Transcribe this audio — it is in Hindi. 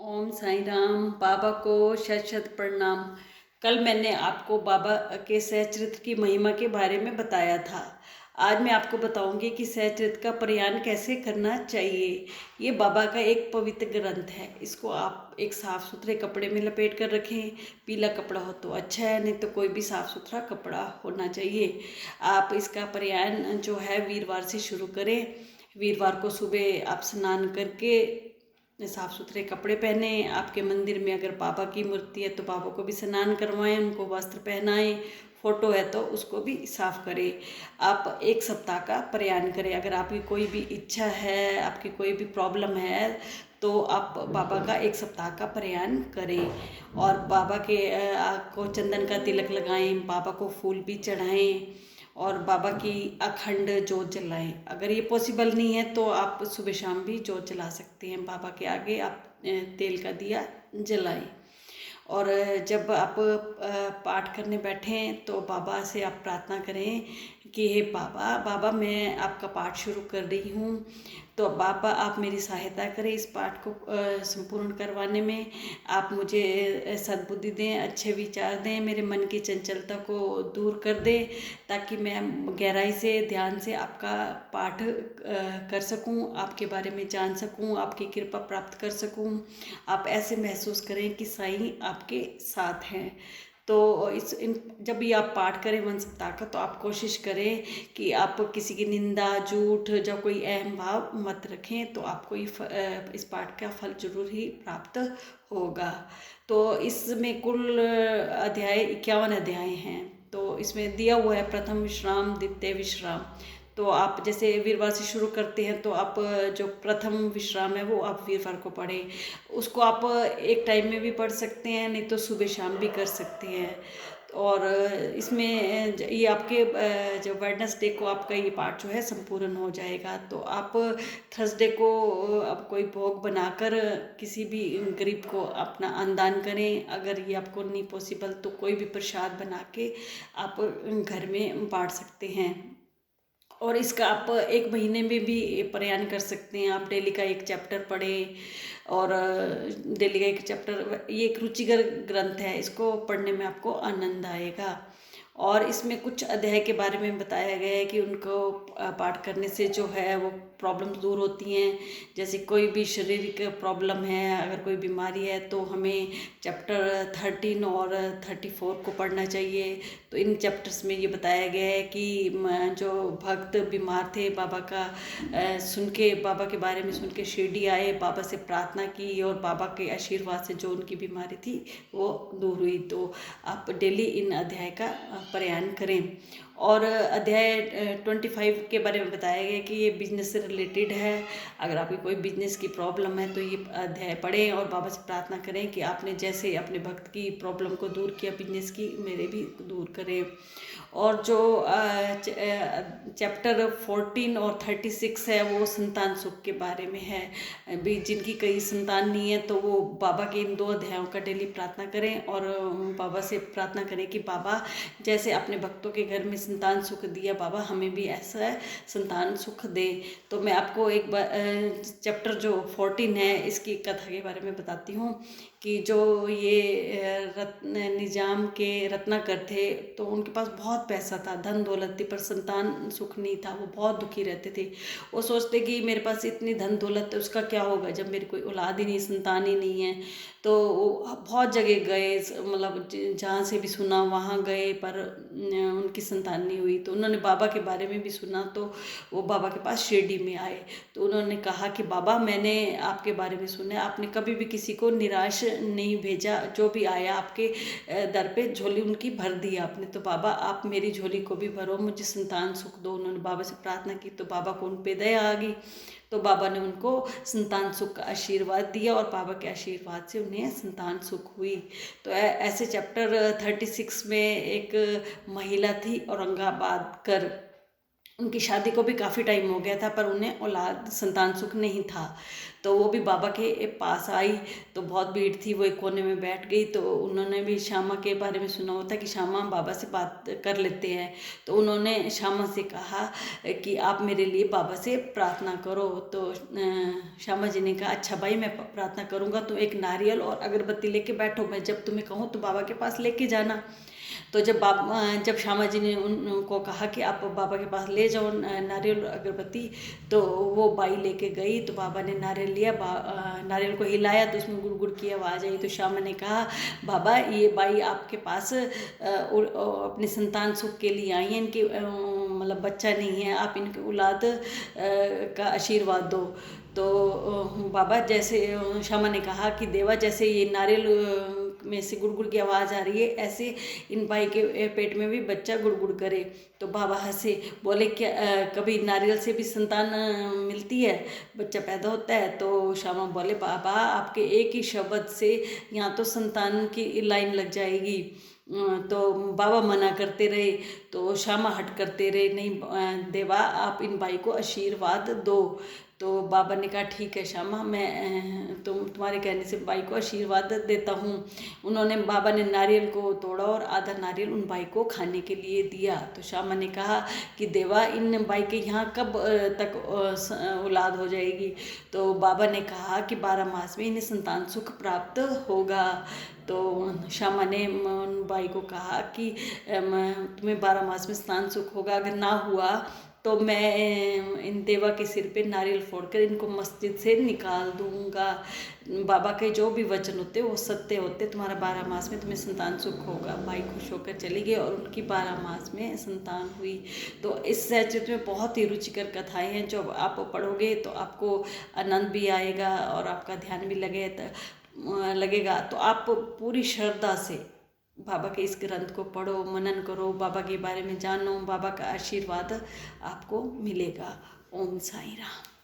ओम साईं राम। बाबा को शत शत प्रणाम। कल मैंने आपको बाबा के सहचरित्र की महिमा के बारे में बताया था। आज मैं आपको बताऊंगी कि सहचरित्र का प्रयाण कैसे करना चाहिए। ये बाबा का एक पवित्र ग्रंथ है। इसको आप एक साफ सुथरे कपड़े में लपेट कर रखें। पीला कपड़ा हो तो अच्छा है, नहीं तो कोई भी साफ सुथरा कपड़ा होना चाहिए। आप इसका प्रयाण जो है वीरवार से शुरू करें। वीरवार को सुबह आप स्नान करके साफ सुथरे कपड़े पहने। आपके मंदिर में अगर बाबा की मूर्ति है तो बाबा को भी स्नान करवाएं, उनको वस्त्र पहनाएं। फोटो है तो उसको भी साफ करें। आप एक सप्ताह का प्रयाण करें। अगर आपकी कोई भी इच्छा है, आपकी कोई भी प्रॉब्लम है, तो आप बाबा का एक सप्ताह का प्रयाण करें। और बाबा के को चंदन का तिलक लगाएं, बाबा को फूल भी चढ़ाएं और बाबा की अखंड जोत जलाएं। अगर ये पॉसिबल नहीं है तो आप सुबह शाम भी जोत जला सकते हैं। बाबा के आगे आप तेल का दिया जलाएं। और जब आप पाठ करने बैठें तो बाबा से आप प्रार्थना करें कि हे बाबा, बाबा मैं आपका पाठ शुरू कर रही हूँ, तो बाबा आप मेरी सहायता करें इस पाठ को संपूर्ण करवाने में। आप मुझे सद्बुद्धि दें, अच्छे विचार दें, मेरे मन की चंचलता को दूर कर दें, ताकि मैं गहराई से ध्यान से आपका पाठ कर सकूं, आपके बारे में जान सकूं, आपकी कृपा प्राप्त कर सकूं। आप ऐसे महसूस करें कि साईं आपके साथ हैं। तो जब भी आप पाठ करें वन सप्ताह का, तो आप कोशिश करें कि आप किसी की निंदा, झूठ, जब कोई अहम भाव मत रखें, तो आपको इस पाठ का फल जरूर ही प्राप्त होगा। तो इसमें कुल अध्याय 51 अध्याय हैं। तो इसमें दिया हुआ है प्रथम विश्राम, द्वितीय विश्राम। तो आप जैसे वीरवार से शुरू करते हैं तो आप जो प्रथम विश्राम है वो आप वीरवार को पढ़ें। उसको आप एक टाइम में भी पढ़ सकते हैं, नहीं तो सुबह शाम भी कर सकते हैं। और इसमें ये आपके जो वेडनेसडे को आपका ये पाठ जो है संपूर्ण हो जाएगा। तो आप थर्सडे को आप कोई भोग बनाकर किसी भी गरीब को अपना अन्नदान करें। अगर ये आपको नहीं पॉसिबल तो कोई भी प्रसाद बना के आप घर में बांट सकते हैं। और इसका आप एक महीने में भी प्रयाण कर सकते हैं। आप डेली का एक चैप्टर पढ़ें और डेली का एक चैप्टर, ये एक रुचिकर ग्रंथ है, इसको पढ़ने में आपको आनंद आएगा। और इसमें कुछ अध्याय के बारे में बताया गया है कि उनको पाठ करने से जो है वो प्रॉब्लम्स दूर होती हैं। जैसे कोई भी शारीरिक प्रॉब्लम है, अगर कोई बीमारी है, तो हमें चैप्टर 13 और 34 को पढ़ना चाहिए। तो इन चैप्टर्स में ये बताया गया है कि जो भक्त बीमार थे, बाबा का सुन के, बाबा के बारे में सुन के शिरडी आए, बाबा से प्रार्थना की और बाबा के आशीर्वाद से जो उनकी बीमारी थी वो दूर हुई। तो आप डेली इन अध्याय का प्रयाण करें। और अध्याय 25 के बारे में बताया गया कि ये बिजनेस से रिलेटेड है। अगर आपकी कोई बिजनेस की प्रॉब्लम है तो ये अध्याय पढ़ें और बाबा से प्रार्थना करें कि आपने जैसे अपने भक्त की प्रॉब्लम को दूर किया बिजनेस की, मेरे भी दूर करें। और जो चैप्टर 14 और 36 है वो संतान सुख के बारे में है। भी जिनकी कई संतान नहीं है तो वो बाबा के इन 2 अध्यायों का डेली प्रार्थना करें और बाबा से प्रार्थना करें कि बाबा जैसे अपने भक्तों के घर में संतान सुख दिया, बाबा हमें भी ऐसा संतान सुख दे। तो मैं आपको एक चैप्टर जो 14 है इसकी कथा के बारे में बताती हूँ कि जो ये निजाम के रत्नाकर थे, तो उनके पास बहुत पैसा था, धन दौलत थी, पर संतान सुख नहीं था। वो बहुत दुखी रहते थे। वो सोचते कि मेरे पास इतनी धन दौलत है, उसका क्या होगा जब मेरी कोई औलाद ही नहीं, संतान ही नहीं है। तो वो बहुत जगह गए, मतलब जहाँ से भी सुना वहाँ गए, पर उनकी संतान नहीं हुई। तो उन्होंने बाबा के बारे में भी सुना, तो वो बाबा के पास शिरडी में आए। तो उन्होंने कहा कि बाबा मैंने आपके बारे में सुना, आपने कभी भी किसी को निराश नहीं भेजा, जो भी आया आपके दर पे झोली उनकी भर दी आपने। तो बाबा आप मेरी झोली को भी भरो, मुझे संतान सुख दो। उन्होंने बाबा से प्रार्थना की तो बाबा को उन पे दया आ गई। तो बाबा ने उनको संतान सुख का आशीर्वाद दिया और बाबा के आशीर्वाद से उन्हें संतान सुख हुई। तो ऐसे चैप्टर 36 में एक महिला थी औरंगाबाद कर, उनकी शादी को भी काफ़ी टाइम हो गया था, पर उन्हें औलाद संतान सुख नहीं था। तो वो भी बाबा के पास आई, तो बहुत भीड़ थी, वो एक कोने में बैठ गई। तो उन्होंने भी श्यामा के बारे में सुना होता कि श्यामा बाबा से बात कर लेते हैं। तो उन्होंने श्यामा से कहा कि आप मेरे लिए बाबा से प्रार्थना करो। तो श्यामा जी ने कहा अच्छा भाई, मैं प्रार्थना करूँगा, तो एक नारियल और अगरबत्ती लेके बैठो, मैं जब तुम्हें कहूँ तो बाबा के पास लेके जाना। तो जब श्यामा जी ने उनको कहा कि आप बाबा के पास ले जाओ नारियल और अगरबत्ती, तो वो बाई लेके गई। तो बाबा ने नारियल लिया, नारियल को हिलाया तो उसमें गुड़ गुड़ की आवाज़ आई। तो श्यामा ने कहा बाबा, ये बाई आपके पास अपने संतान सुख के लिए आई हैं, इनकी मतलब बच्चा नहीं है, आप इनकी औलाद का आशीर्वाद दो। तो बाबा जैसे श्यामा ने कहा कि देवा, जैसे ये नारियल में से गुड़गुड़ की आवाज़ आ रही है, ऐसे इन भाई के पेट में भी बच्चा गुड़गुड़ करे। तो बाबा हंसे, बोले क्या कभी नारियल से भी संतान मिलती है, बच्चा पैदा होता है? तो श्यामा बोले बाबा, आपके एक ही शब्द से यहाँ तो संतान की लाइन लग जाएगी। तो बाबा मना करते रहे, तो श्यामा हट करते रहे, नहीं देवा, आप इन भाई को आशीर्वाद दो। तो बाबा ने कहा ठीक है श्यामा, मैं तुम्हारे कहने से भाई को आशीर्वाद देता हूँ। उन्होंने बाबा ने नारियल को तोड़ा और आधा नारियल उन भाई को खाने के लिए दिया। तो श्यामा ने कहा कि देवा, इन भाई के यहाँ कब तक औलाद हो जाएगी? तो बाबा ने कहा कि 12 मास में इन्हें संतान सुख प्राप्त होगा। तो श्यामा ने भाई को कहा कि तुम्हें 12 मास में संतान सुख होगा, अगर ना हुआ तो मैं इन देवा के सिर पे नारियल फोड़कर इनको मस्जिद से निकाल दूंगा। बाबा के जो भी वचन होते वो सत्य होते, तुम्हारा 12 मास में तुम्हें संतान सुख होगा। भाई खुश होकर चली गई और उनकी 12 मास में संतान हुई। तो इस सहचरित्र में बहुत ही रुचिकर कथाएं हैं, जो आप पढ़ोगे तो आपको आनंद भी आएगा और आपका ध्यान भी लगेगा। तो आप पूरी श्रद्धा से बाबा के इस ग्रंथ को पढ़ो, मनन करो, बाबा के बारे में जानो, बाबा का आशीर्वाद आपको मिलेगा। ओम साईं राम।